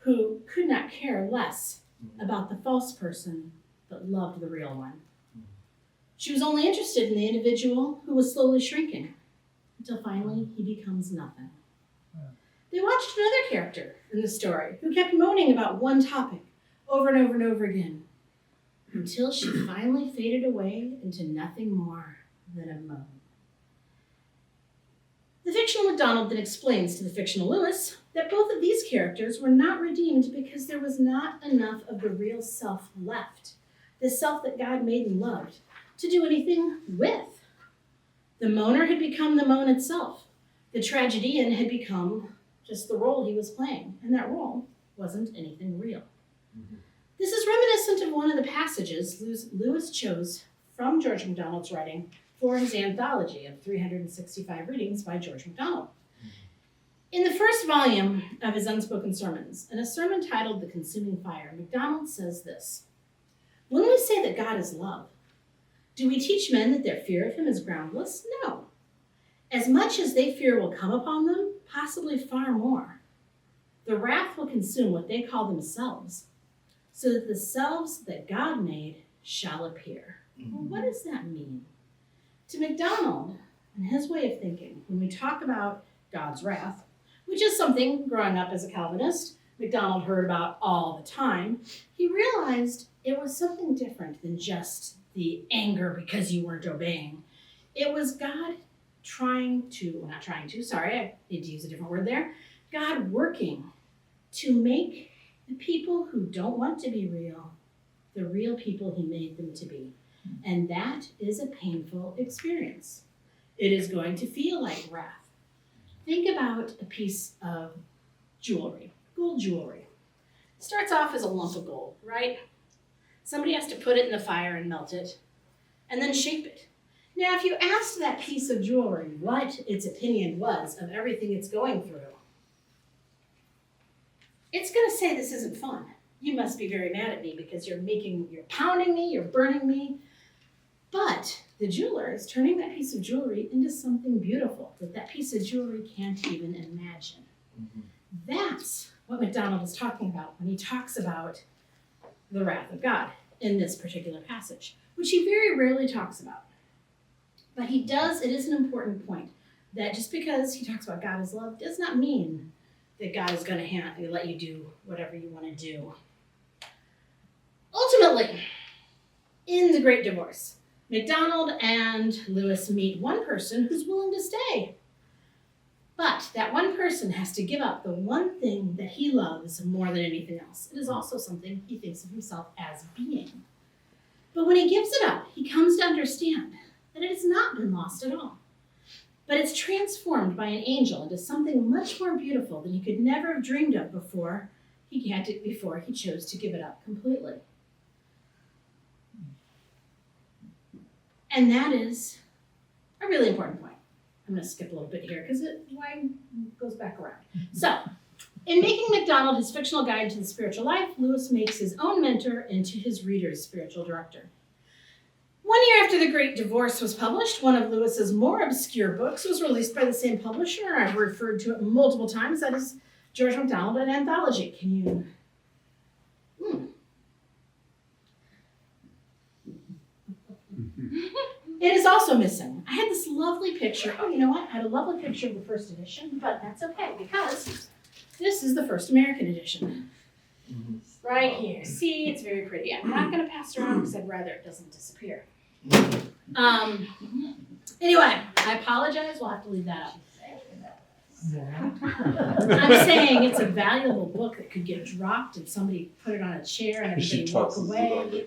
who could not care less about the false person but loved the real one. She was only interested in the individual who was slowly shrinking until finally he becomes nothing. They watched another character in the story who kept moaning about one topic over and over and over again until she finally faded away into nothing more than a moan. The fictional MacDonald then explains to the fictional Lewis that both of these characters were not redeemed because there was not enough of the real self left, the self that God made and loved, to do anything with. The moaner had become the moan itself. The tragedian had become just the role he was playing, and that role wasn't anything real. This is reminiscent of one of the passages Lewis chose from George MacDonald's writing for his anthology of 365 readings by George MacDonald. In the first volume of his Unspoken Sermons, in a sermon titled The Consuming Fire, MacDonald says this: "When we say that God is love, do we teach men that their fear of him is groundless? No. As much as they fear will come upon them, possibly far more. The wrath will consume what they call themselves, so that the selves that God made shall appear." Well, what does that mean? To MacDonald, and his way of thinking, when we talk about God's wrath, which is something, growing up as a Calvinist, MacDonald heard about all the time, he realized it was something different than just the anger because you weren't obeying. It was God I need to use a different word there, God working to make the people who don't want to be real, the real people he made them to be. And that is a painful experience. It is going to feel like wrath. Think about a piece of jewelry, gold jewelry. It starts off as a lump of gold, right? Somebody has to put it in the fire and melt it, and then shape it. Now, if you asked that piece of jewelry what its opinion was of everything it's going through, it's going to say, "This isn't fun. You must be very mad at me because you're pounding me, you're burning me." But the jeweler is turning that piece of jewelry into something beautiful that piece of jewelry can't even imagine. That's what MacDonald is talking about when he talks about the wrath of God in this particular passage, which he very rarely talks about. But he does, it is an important point, that just because he talks about God as love does not mean that God is going to let you do whatever you want to do. Ultimately, in The Great Divorce, MacDonald and Lewis meet one person who's willing to stay. But that one person has to give up the one thing that he loves more than anything else. It is also something he thinks of himself as being. But when he gives it up, he comes to understand that it has not been lost at all. But it's transformed by an angel into something much more beautiful than he could never have dreamed of before he chose to give it up completely. And that is a really important point. I'm going to skip a little bit here because it goes back around. So, in making MacDonald his fictional guide to the spiritual life, Lewis makes his own mentor into his reader's spiritual director. 1 year after The Great Divorce was published, one of Lewis's more obscure books was released by the same publisher. I've referred to it multiple times. That is George MacDonald, an anthology. Can you... It is also missing. I had this lovely picture. Oh, you know what? I had a lovely picture of the first edition, but that's okay because this is the first American edition. Right here. See, it's very pretty. I'm not going to pass it around because I'd rather it doesn't disappear. Anyway, I apologize. We'll have to leave that up. I'm saying it's a valuable book that could get dropped and somebody put it on a chair and everybody walk away.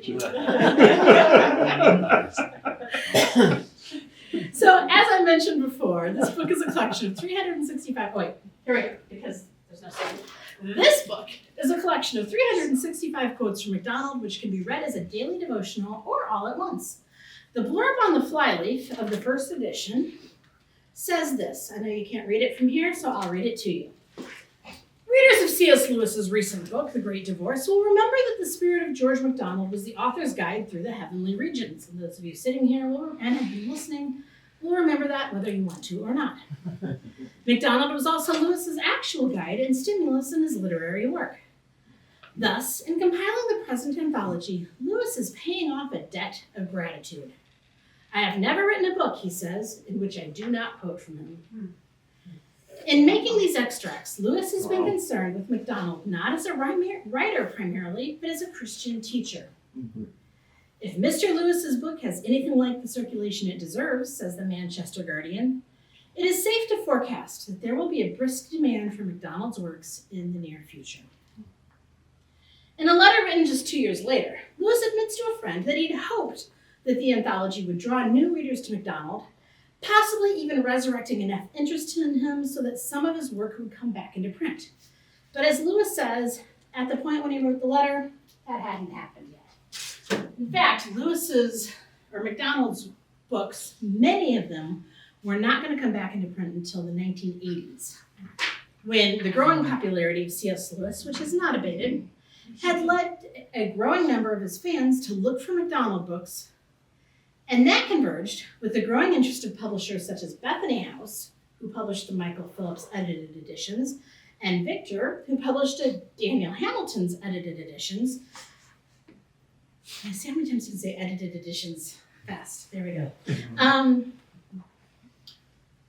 So, as I mentioned before, this book is a collection of 365. Oh, wait, here we go, because there's no second. This book is a collection of 365 quotes from MacDonald, which can be read as a daily devotional or all at once. The blurb on the flyleaf of the first edition says this. I know you can't read it from here, so I'll read it to you. Readers of C.S. Lewis's recent book, The Great Divorce, will remember that the spirit of George MacDonald was the author's guide through the heavenly regions. And those of you sitting here and have been listening will remember that whether you want to or not. MacDonald was also Lewis's actual guide and stimulus in his literary work. Thus, in compiling the present anthology, Lewis is paying off a debt of gratitude. I have never written a book, he says, in which I do not quote from him. In making these extracts, Lewis has been concerned with MacDonald not as a writer primarily, but as a Christian teacher. If Mr. Lewis's book has anything like the circulation it deserves, says the Manchester Guardian, it is safe to forecast that there will be a brisk demand for MacDonald's works in the near future. In a letter written just 2 years later, Lewis admits to a friend that he'd hoped that the anthology would draw new readers to MacDonald, possibly even resurrecting enough interest in him so that some of his work would come back into print. But as Lewis says, at the point when he wrote the letter, that hadn't happened yet. In fact, MacDonald's books, many of them, were not going to come back into print until the 1980s, when the growing popularity of C.S. Lewis, which has not abated, had led a growing number of his fans to look for MacDonald books, and that converged with the growing interest of publishers such as Bethany House, who published the Michael Phillips edited editions, and Victor, who published Daniel Hamilton's edited editions. I see how many times you can say edited editions fast. There we go.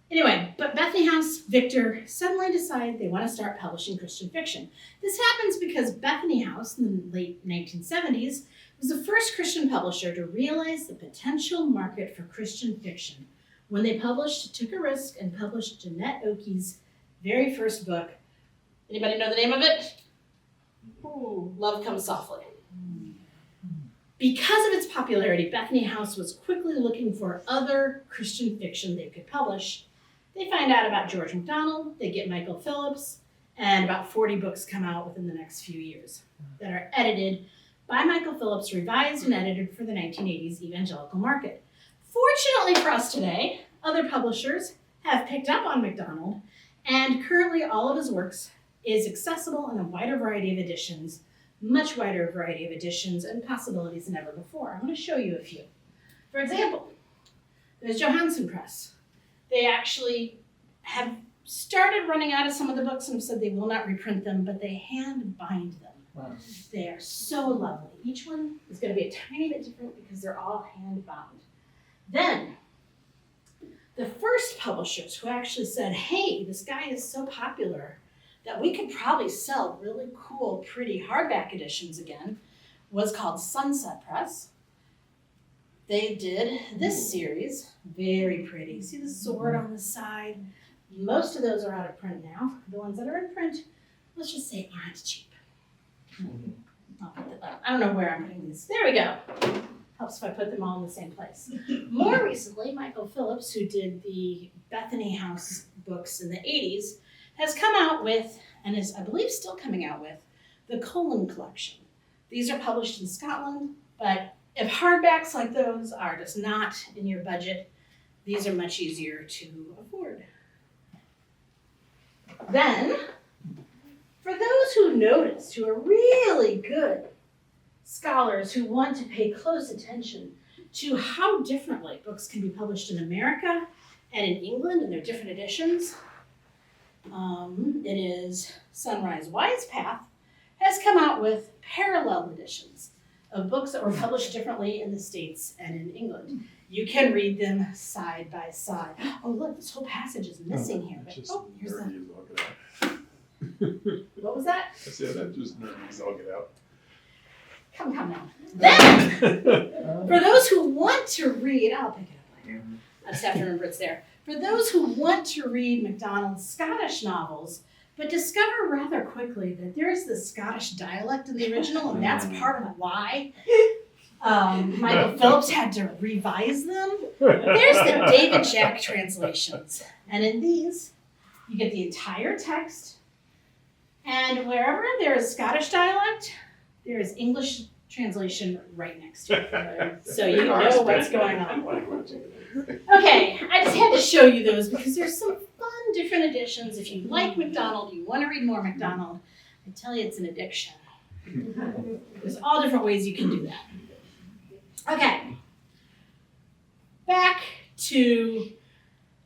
Anyway, but Bethany House, Victor suddenly decide they want to start publishing Christian fiction. This happens because Bethany House in the late 1970s was the first Christian publisher to realize the potential market for Christian fiction when they took a risk and published Jeanette Oakey's very first book. Anybody know the name of it? Ooh, Love Comes Softly. Because of its popularity, Bethany House was quickly looking for other Christian fiction they could publish. They find out about George MacDonald, they get Michael Phillips, and about 40 books come out within the next few years that are edited by Michael Phillips, revised and edited for the 1980s evangelical market. Fortunately for us today, other publishers have picked up on MacDonald, and currently all of his works is accessible in a wider variety of editions, much wider variety of editions and possibilities than ever before. I'm going to show you a few. For example, there's Johansen Press. They actually have started running out of some of the books and have said they will not reprint them, but they hand bind them. Wow. They are so lovely. Each one is going to be a tiny bit different because they're all hand bound. Then, the first publishers who actually said, hey, this guy is so popular that we could probably sell really cool, pretty hardback editions again, was called Sunset Press. They did this series, very pretty. See the sword on the side? Most of those are out of print now. The ones that are in print, let's just say aren't cheap. I'll put them up. I don't know where I'm putting these. There we go. Helps if I put them all in the same place. More recently, Michael Phillips, who did the Bethany House books in the 80s, has come out with, and is, I believe, still coming out with, the Colon Collection. These are published in Scotland, but if hardbacks like those are just not in your budget, these are much easier to afford. Then, for those who notice, who are really good scholars who want to pay close attention to how differently books can be published in America and in England in their different editions, it is Sunrise Wise Path has come out with parallel editions of books that were published differently in the States and in England. You can read them side by side. Oh, look, this whole passage is missing here. But, oh, here's the... What was that? I said that just nervous, I'll get out. Come now. Then, for those who want to read, I'll pick it up later. I just have to remember it's there. For those who want to read MacDonald's Scottish novels, but discover rather quickly that there is the Scottish dialect in the original, and that's part of why Michael Phillips had to revise them. There's the David Jack translations. And in these, you get the entire text, and wherever there is Scottish dialect, there is English translation right next to it. So you know what's going on. Okay, I just had to show you those because there's some fun different editions. If you like MacDonald, you want to read more MacDonald, I tell you it's an addiction. There's all different ways you can do that. Okay, back to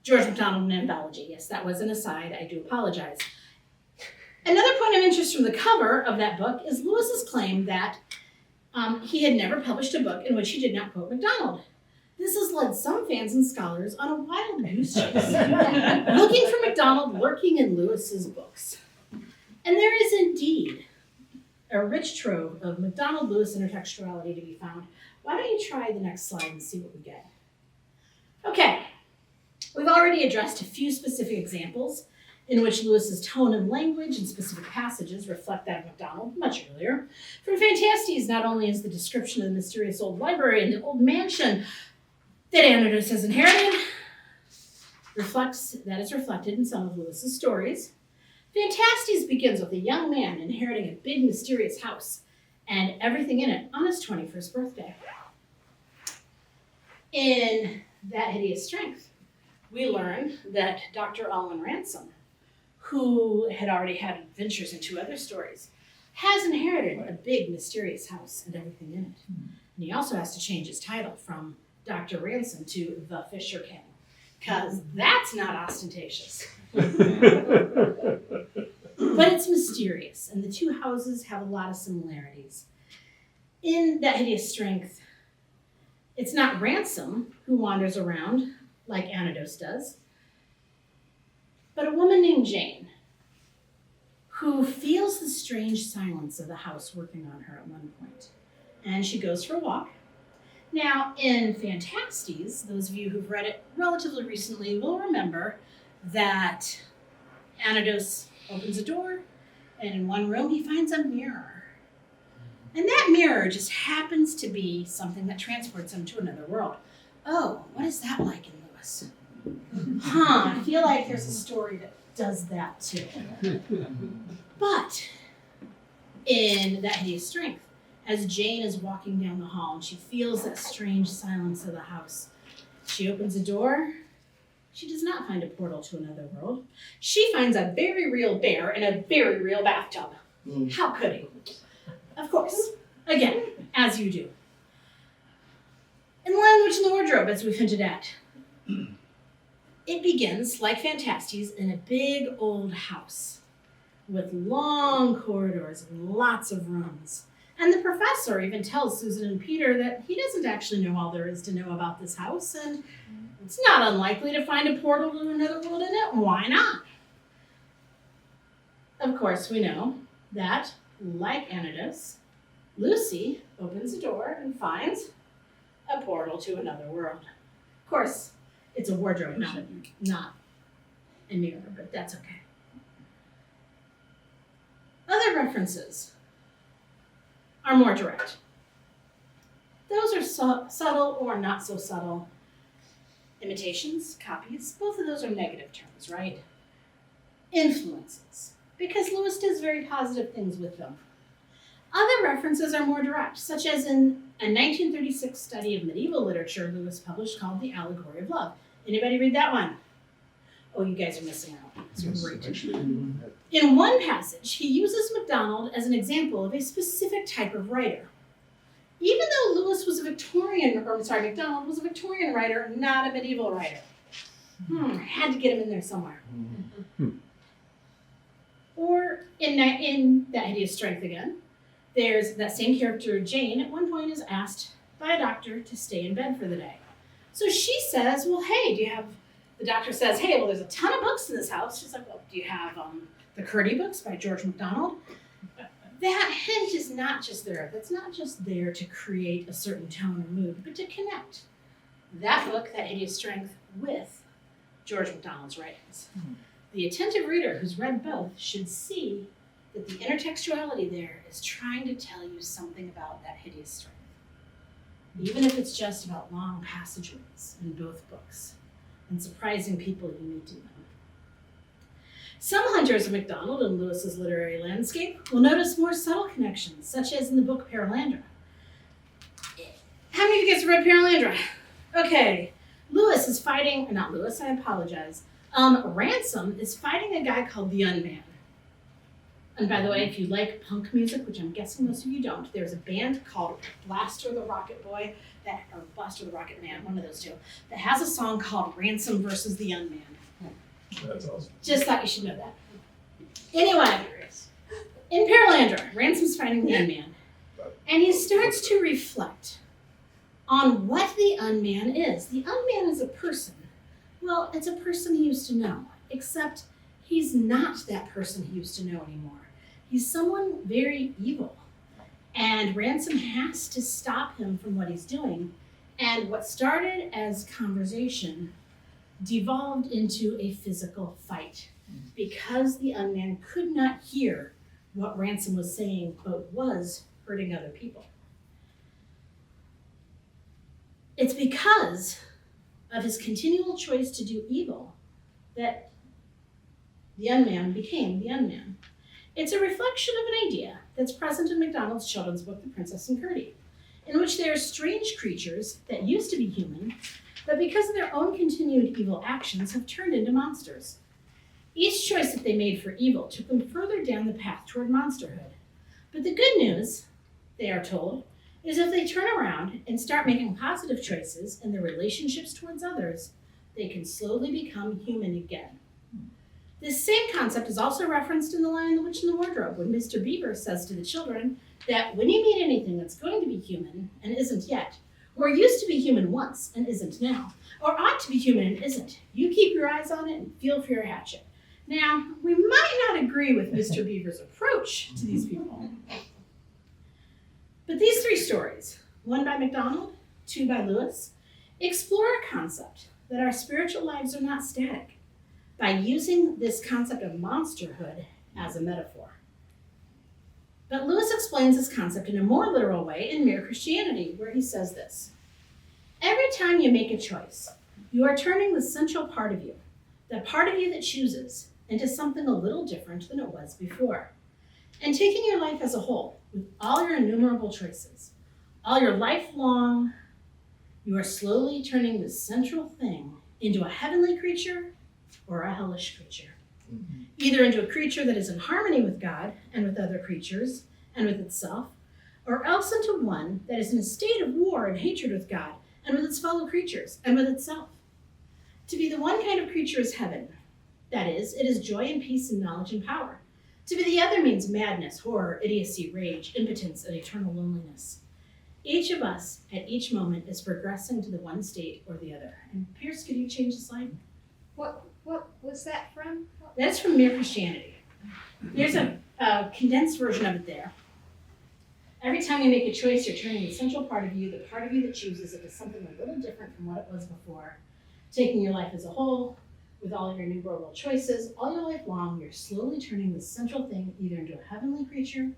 George MacDonald and anthology. Yes, that was an aside. I do apologize. Another point of interest from the cover of that book is Lewis's claim that he had never published a book in which he did not quote MacDonald. This has led some fans and scholars on a wild goose chase, looking for MacDonald lurking in Lewis's books. And there is indeed a rich trove of MacDonald-Lewis intertextuality to be found. Why don't you try the next slide and see what we get? Okay, we've already addressed a few specific examples in which Lewis's tone and language in specific passages reflect that of MacDonald much earlier. From Fantastes, not only is the description of the mysterious old library and the old mansion that Anodos has inherited is reflected in some of Lewis's stories. Fantastes begins with a young man inheriting a big mysterious house and everything in it on his 21st birthday. In That Hideous Strength, we learn that Dr. Alwyn Ransom, who had already had adventures in 2 other stories, has inherited a big mysterious house and everything in it. And he also has to change his title from Dr. Ransom to the Fisher King, because that's not ostentatious. But it's mysterious, and the 2 houses have a lot of similarities. In That Hideous Strength, it's not Ransom who wanders around like Anodos does, but a woman named Jane, who feels the strange silence of the house working on her at one point. And she goes for a walk. Now, in Fantastes, those of you who've read it relatively recently will remember that Anodos opens a door, and in one room he finds a mirror. And that mirror just happens to be something that transports him to another world. Oh, what is that like in Lewis? I feel like there's a story that does that too. But in That Hideous Strength, as Jane is walking down the hall and she feels that strange silence of the house, she opens a door. She does not find a portal to another world. She finds a very real bear in a very real bathtub. How could he? Of course. Again, as you do. In The Language and the Wardrobe, as we've hinted at, it begins, like Fantastes, in a big old house with long corridors and lots of rooms. And the professor even tells Susan and Peter that he doesn't actually know all there is to know about this house, and it's not unlikely to find a portal to another world in it. Why not? Of course, we know that, like Anodos, Lucy opens a door and finds a portal to another world. Of course, it's a wardrobe, not a mirror, but that's okay. Other references are more direct. Those are subtle or not so subtle. Imitations, copies, both of those are negative terms, right? Influences, because Lewis does very positive things with them. Other references are more direct, such as in a 1936 study of medieval literature Lewis published called The Allegory of Love. Anybody read that one? Oh, you guys are missing out. It's great. In one passage, he uses MacDonald as an example of a specific type of writer. Even though Lewis was MacDonald was a Victorian writer, not a medieval writer. Had to get him in there somewhere. Or in That Hideous Strength again, there's that same character, Jane, at one point is asked by a doctor to stay in bed for the day. So she says, well, hey, the doctor says, hey, well, there's a ton of books in this house. She's like, well, do you have the Curdy books by George MacDonald? That hint is not just there. That's not just there to create a certain tone or mood, but to connect that book, That Hideous Strength, with George MacDonald's writings. The attentive reader who's read both should see that the intertextuality there is trying to tell you something about that hideous strength, even if it's just about long passageways in both books and surprising people you meet in them. Some hunters of MacDonald and Lewis's literary landscape will notice more subtle connections, such as in the book Perelandra. How many of you guys have read Perelandra? Okay, Ransom is fighting a guy called the Unman. And by the way, if you like punk music, which I'm guessing most of you don't, there's a band called Blaster the Rocket Boy, or Blaster the Rocket Man, one of those two, that has a song called Ransom versus the Unman. That's awesome. Just thought you should know that. Anyway, in Paralandra, Ransom's finding the unman, and he starts to reflect on what the unman is. The unman is a person. Well, it's a person he used to know, except he's not that person he used to know anymore. He's someone very evil, and Ransom has to stop him from what he's doing. And what started as conversation devolved into a physical fight because the unman could not hear what Ransom was saying, but was hurting other people. It's because of his continual choice to do evil that the unman became the unman. It's a reflection of an idea that's present in MacDonald's children's book, The Princess and Curdie, in which they are strange creatures that used to be human, but because of their own continued evil actions have turned into monsters. Each choice that they made for evil took them further down the path toward monsterhood. But the good news, they are told, is if they turn around and start making positive choices in their relationships towards others, they can slowly become human again. This same concept is also referenced in The Lion, the Witch, and the Wardrobe, when Mr. Beaver says to the children that when you meet anything that's going to be human and isn't yet, or used to be human once and isn't now, or ought to be human and isn't, you keep your eyes on it and feel for your hatchet. Now, we might not agree with Mr. Beaver's approach to these people, but these three stories, one by MacDonald, two by Lewis, explore a concept that our spiritual lives are not static by using this concept of monsterhood as a metaphor. But Lewis explains this concept in a more literal way in Mere Christianity, where he says this: every time you make a choice, you are turning the central part of you, the part of you that chooses, into something a little different than it was before. And taking your life as a whole, with all your innumerable choices, all your life long, you are slowly turning the central thing into a heavenly creature or a hellish creature. Either into a creature that is in harmony with God and with other creatures and with itself, or else into one that is in a state of war and hatred with God and with its fellow creatures and with itself. To be the one kind of creature is heaven. That is, it is joy and peace and knowledge and power. To be the other means madness, horror, idiocy, rage, impotence, and eternal loneliness. Each of us at each moment is progressing to the one state or the other. And Pierce, could you change the slide? What was that from? That's from Mere Christianity. There's a condensed version of it there. Every time you make a choice, you're turning the central part of you, the part of you that chooses, into something a little different from what it was before. Taking your life as a whole, with all your innumerable choices, all your life long, you're slowly turning the central thing either into a heavenly creature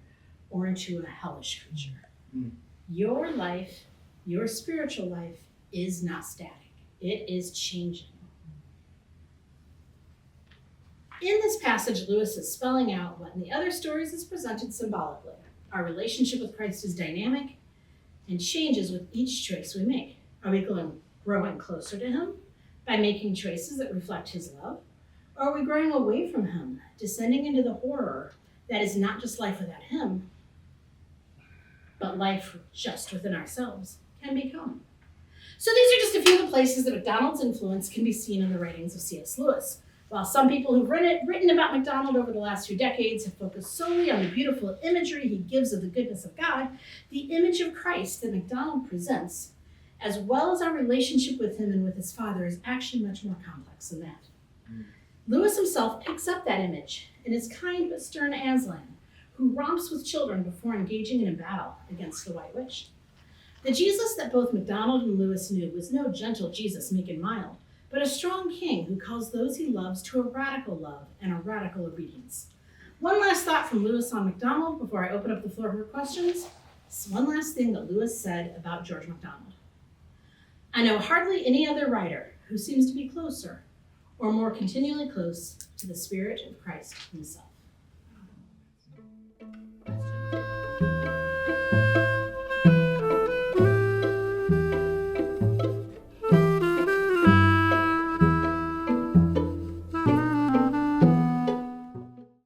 or into a hellish creature. Your life, your spiritual life, is not static. It is changing. In this passage, Lewis is spelling out what in the other stories is presented symbolically. Our relationship with Christ is dynamic and changes with each choice we make. Are we growing closer to him by making choices that reflect his love? Or are we growing away from him, descending into the horror that is not just life without him, but life just within ourselves can become? So these are just a few of the places that MacDonald's influence can be seen in the writings of C.S. Lewis. While some people who've written about MacDonald over the last few decades have focused solely on the beautiful imagery he gives of the goodness of God, the image of Christ that MacDonald presents, as well as our relationship with him and with his Father, is actually much more complex than that. Lewis himself picks up that image in his kind but stern Aslan, who romps with children before engaging in a battle against the White Witch. The Jesus that both MacDonald and Lewis knew was no gentle Jesus, meek and mild, but a strong king who calls those he loves to a radical love and a radical obedience. One last thought from Lewis on MacDonald before I open up the floor for questions. One last thing that Lewis said about George MacDonald. I know hardly any other writer who seems to be closer or more continually close to the Spirit of Christ himself.